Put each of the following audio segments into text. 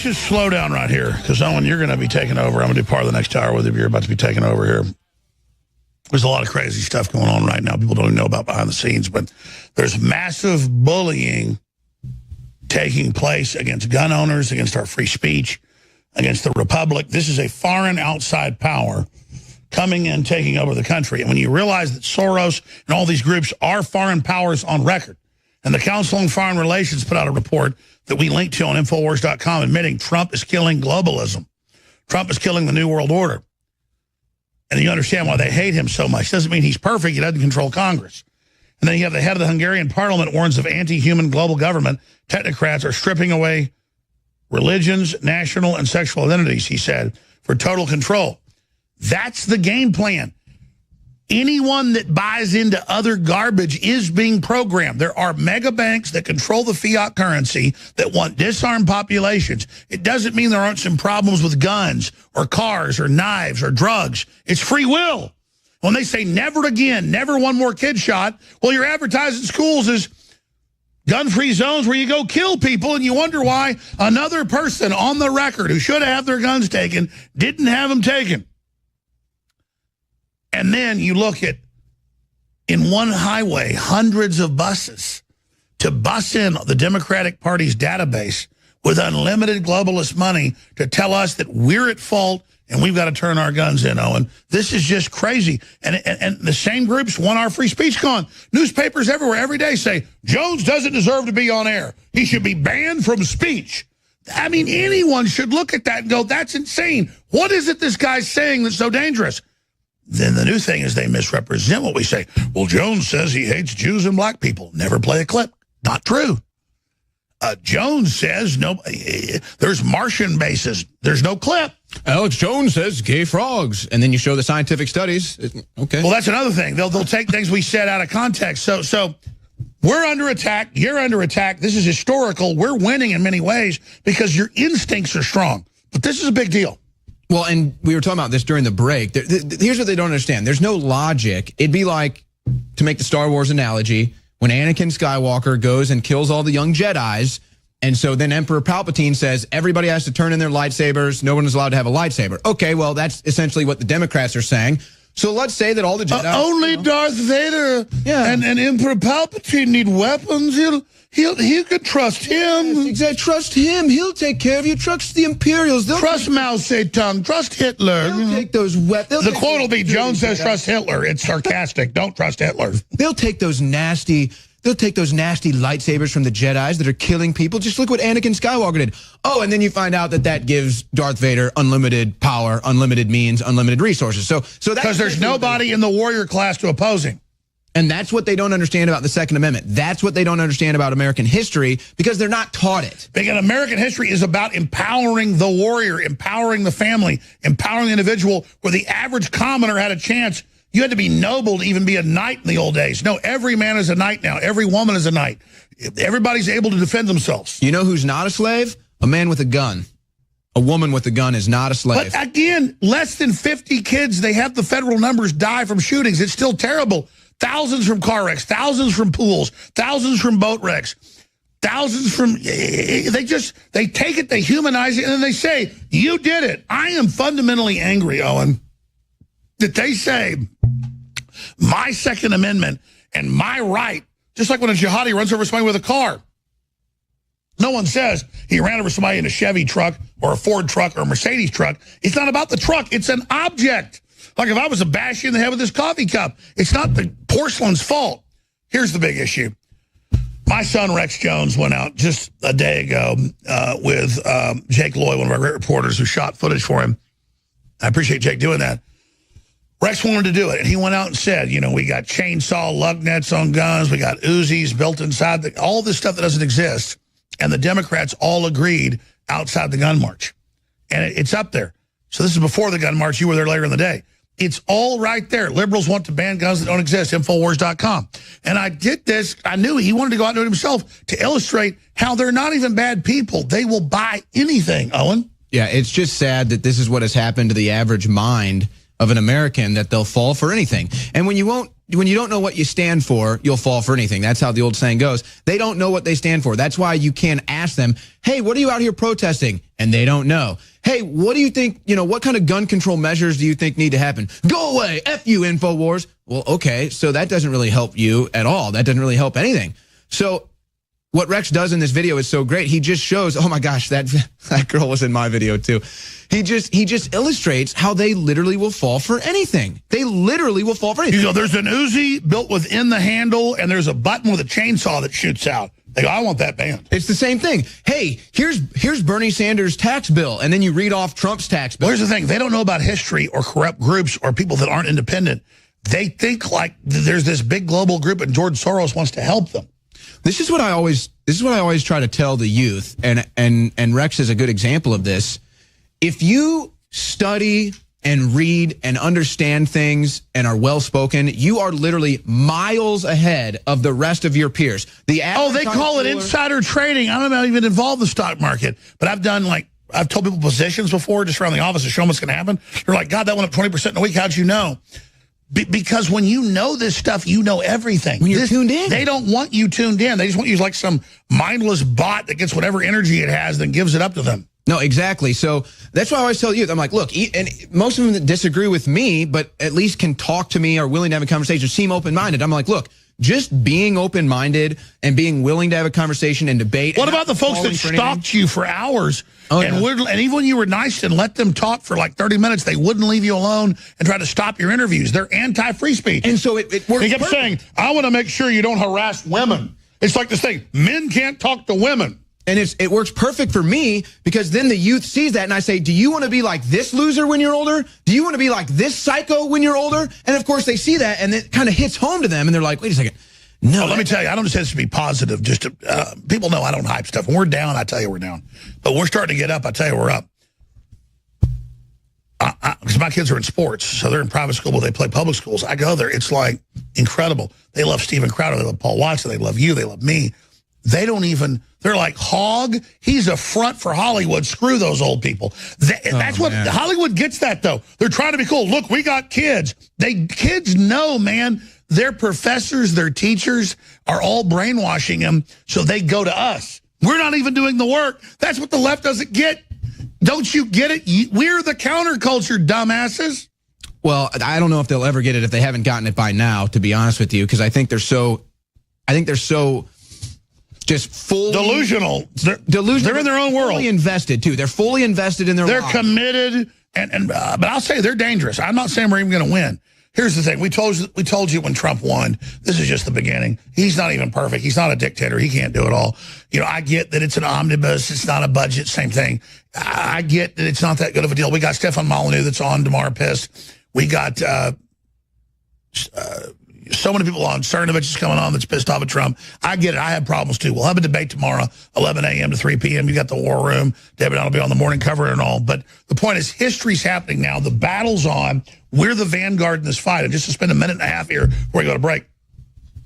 let's just slow down right here, because Owen, you're going to be taking over. I'm going to do part of the next hour with you. You're about to be taking over here. There's a lot of crazy stuff going on right now. People don't even know about behind the scenes, but there's massive bullying taking place against gun owners, against our free speech, against the Republic. This is a foreign outside power coming in, taking over the country. And when you realize that Soros and all these groups are foreign powers on record, and the Council on Foreign Relations put out a report that we linked to on Infowars.com admitting Trump is killing globalism. Trump is killing the New World Order. And you understand why they hate him so much. Doesn't mean he's perfect. He doesn't control Congress. And then you have the head of the Hungarian parliament warns of anti-human global government. Technocrats are stripping away religions, national, and sexual identities, he said, for total control. That's the game plan. Anyone that buys into other garbage is being programmed. There are mega banks that control the fiat currency that want disarmed populations. It doesn't mean there aren't some problems with guns or cars or knives or drugs. It's free will. When they say never again, never one more kid shot, well, you're advertising schools as gun-free zones where you go kill people, and you wonder why another person on the record who should have their guns taken didn't have them taken. And then you look at, in one highway, hundreds of buses to bus in the Democratic Party's database with unlimited globalist money to tell us that we're at fault and we've got to turn our guns in, Owen. This is just crazy. And the same groups want our free speech gone. Newspapers everywhere every day say, Jones doesn't deserve to be on air. He should be banned from speech. I mean, anyone should look at that and go, that's insane. What is it this guy's saying that's so dangerous? Then the new thing is they misrepresent what we say. Well, Jones says he hates Jews and black people. Never play a clip. Not true. Jones says there's Martian bases. There's no clip. Alex Jones says gay frogs. And then you show the scientific studies. Okay. Well, that's another thing. They'll take things we said out of context. So we're under attack. You're under attack. This is historical. We're winning in many ways because your instincts are strong. But this is a big deal. Well, and we were talking about this during the break. Here's what they don't understand. There's no logic. It'd be like, to make the Star Wars analogy, when Anakin Skywalker goes and kills all the young Jedis, and so then Emperor Palpatine says, everybody has to turn in their lightsabers. No one is allowed to have a lightsaber. Okay, well, that's essentially what the Democrats are saying. So let's say that all the Jedi... only Darth Vader and Emperor Palpatine need weapons. He could trust him. Yes, exactly. Trust him. He'll take care of you. Trust the Imperials. Trust Mao Zedong. Trust Hitler. They'll take those weapons. The quote will be, Jones says trust Hitler. It's sarcastic. Don't trust Hitler. They'll take those nasty lightsabers from the Jedis that are killing people. Just look what Anakin Skywalker did. Oh, and then you find out that gives Darth Vader unlimited power, unlimited means, unlimited resources. So that's because there's nobody in the warrior class to oppose him. And that's what they don't understand about the Second Amendment. That's what they don't understand about American history, because they're not taught it. Because American history is about empowering the warrior, empowering the family, empowering the individual, where the average commoner had a chance. You had to be noble to even be a knight in the old days. No, every man is a knight now. Every woman is a knight. Everybody's able to defend themselves. You know who's not a slave? A man with a gun. A woman with a gun is not a slave. But again, less than 50 kids, they have the federal numbers, die from shootings. It's still terrible. Thousands from car wrecks, thousands from pools, thousands from boat wrecks, thousands from, they take it, they humanize it, and then they say, you did it. I am fundamentally angry, Owen, that they say my Second Amendment and my right, just like when a jihadi runs over somebody with a car. No one says he ran over somebody in a Chevy truck or a Ford truck or a Mercedes truck. It's not about the truck. It's an object. Like if I was to bash you in the head with this coffee cup, it's not the porcelain's fault. Here's the big issue. My son, Rex Jones, went out just a day ago with Jake Lloyd, one of our great reporters who shot footage for him. I appreciate Jake doing that. Rex wanted to do it, and he went out and said, you know, we got chainsaw lug nets on guns, we got Uzis built inside, all this stuff that doesn't exist. And the Democrats all agreed outside the gun march. And it's up there. So this is before the gun march. You were there later in the day. It's all right there. Liberals want to ban guns that don't exist, Infowars.com. And I did this. I knew he wanted to go out and do it himself to illustrate how they're not even bad people. They will buy anything, Owen. Yeah, it's just sad that this is what has happened to the average mind of an American that they'll fall for anything. And when you don't know what you stand for, you'll fall for anything. That's how the old saying goes. They don't know what they stand for. That's why you can't ask them, hey, what are you out here protesting? And they don't know. Hey, what do you think, what kind of gun control measures do you think need to happen? Go away, F you, InfoWars. Well, okay, so that doesn't really help you at all. That doesn't really help anything. So what Rex does in this video is so great. He just shows, oh my gosh, that girl was in my video too. He just illustrates how they literally will fall for anything. They literally will fall for anything. You go, there's an Uzi built within the handle, and there's a button with a chainsaw that shoots out. They go, I want that banned. It's the same thing. Hey, here's Bernie Sanders' tax bill, and then you read off Trump's tax bill. Well, here's the thing. They don't know about history or corrupt groups or people that aren't independent. They think like there's this big global group, and George Soros wants to help them. This is what I always try to tell the youth, and Rex is a good example of this. If you study and read and understand things and are well-spoken, you are literally miles ahead of the rest of your peers. They call it insider trading. I'm not even involved in the stock market, but I've told people positions before just around the office to show them what's going to happen. They're like, God, that went up 20% in a week. How'd you know? Because when you know this stuff, you know everything. When you're tuned in. They don't want you tuned in. They just want you like some mindless bot that gets whatever energy it has, then gives it up to them. No, exactly. So that's why I always tell youth, I'm like, look, and most of them that disagree with me, but at least can talk to me, are willing to have a conversation, seem open-minded. I'm like, look, just being open-minded and being willing to have a conversation and debate. What about the folks that stalked you for hours and even when you were nice and let them talk for like 30 minutes, they wouldn't leave you alone and try to stop your interviews? They're anti-free speech. And so it works. They kept saying, I want to make sure you don't harass women. It's like this thing, men can't talk to women. And it works perfect for me because then the youth sees that and I say, do you want to be like this loser when you're older? Do you want to be like this psycho when you're older? And of course they see that and it kind of hits home to them and they're like, wait a second. No, let me tell you, I don't just say this to be positive. Just to, people know I don't hype stuff. When we're down, I tell you we're down. But we're starting to get up, I tell you we're up. Because my kids are in sports, so they're in private school, but they play public schools. I go there. It's like incredible. They love Steven Crowder. They love Paul Watson. They love you. They love me. They don't even, they're like, Hogg, he's a front for Hollywood. Screw those old people. That's what, Hollywood gets that, though. They're trying to be cool. Look, we got kids. Kids know, man, their professors, their teachers are all brainwashing them, so they go to us. We're not even doing the work. That's what the left doesn't get. Don't you get it? We're the counterculture, dumbasses. Well, I don't know if they'll ever get it if they haven't gotten it by now, to be honest with you, because I think they're so just fully delusional. They're in their own world. Fully invested too. They're fully invested in their lives. They're committed, but I'll say they're dangerous. I'm not saying we're even going to win. Here's the thing: we told you when Trump won. This is just the beginning. He's not even perfect. He's not a dictator. He can't do it all. I get that it's an omnibus. It's not a budget. Same thing. I get that it's not that good of a deal. We got Stefan Molyneux that's on tomorrow. Pissed. We got. So many people on. Cernovich is coming on that's pissed off at Trump. I get it. I have problems, too. We'll have a debate tomorrow, 11 a.m. to 3 p.m. You got the war room. Debbie and I will be on the morning cover and all. But the point is, history's happening now. The battle's on. We're the vanguard in this fight. And just to spend a minute and a half here before we go to break,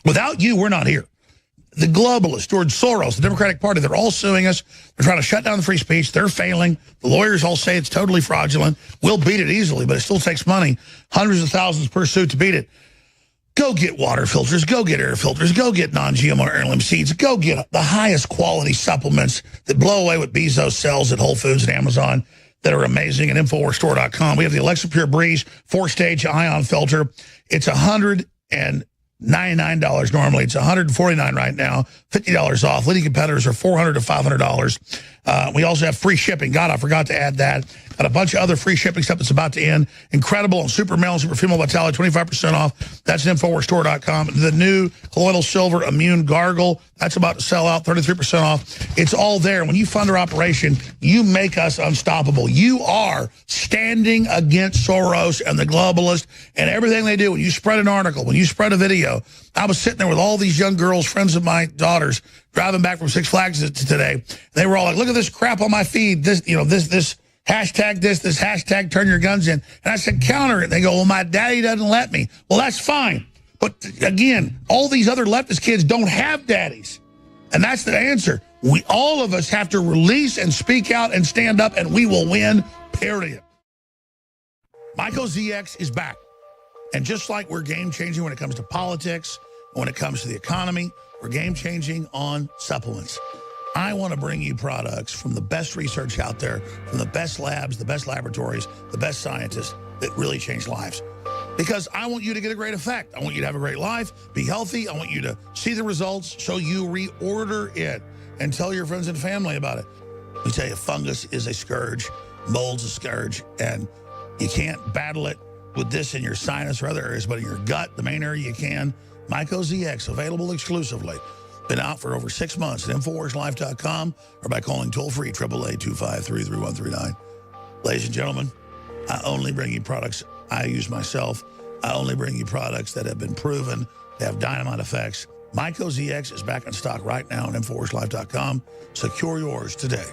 without you, we're not here. The globalists, George Soros, the Democratic Party, they're all suing us. They're trying to shut down the free speech. They're failing. The lawyers all say it's totally fraudulent. We'll beat it easily, but it still takes money. Hundreds of thousands per suit to beat it. Go get water filters. Go get air filters. Go get non-GMO heirloom seeds. Go get the highest quality supplements that blow away what Bezos sells at Whole Foods and Amazon that are amazing at InfoWarsStore.com. We have the Alexa Pure Breeze 4-stage ion filter. It's $199 normally. It's $149 right now. $50 off. Leading competitors are $400 to $500. We also have free shipping. God, I forgot to add that. Got a bunch of other free shipping stuff that's about to end. Incredible on Super Male and Super Female Vitality, 25% off. That's at InfoWarsStore.com. The new Colloidal Silver Immune Gargle, that's about to sell out, 33% off. It's all there. When you fund our operation, you make us unstoppable. You are standing against Soros and the globalists and everything they do. When you spread an article, when you spread a video, I was sitting there with all these young girls, friends of my daughters, driving back from Six Flags today. They were all like, look at this crap on my feed. This hashtag this hashtag turn your guns in. And I said, counter it. They go, well, my daddy doesn't let me. Well, that's fine. But again, all these other leftist kids don't have daddies. And that's the answer. All of us have to release and speak out and stand up, and we will win, period. Myco ZX is back. And just like we're game-changing when it comes to politics, when it comes to the economy, we're game-changing on supplements. I want to bring you products from the best research out there, from the best labs, the best laboratories, the best scientists that really change lives. Because I want you to get a great effect. I want you to have a great life, be healthy. I want you to see the results so you reorder it and tell your friends and family about it. Let me tell you, fungus is a scourge, mold's a scourge, and you can't battle it with this in your sinus or other areas, but in your gut, the main area you can. Myco ZX, available exclusively. Been out for over 6 months at InfoWarsLife.com or by calling toll-free 888-253-3139. Ladies and gentlemen, I only bring you products I use myself. I only bring you products that have been proven to have dynamite effects. Myco ZX is back in stock right now at InfoWarsLife.com. Secure yours today.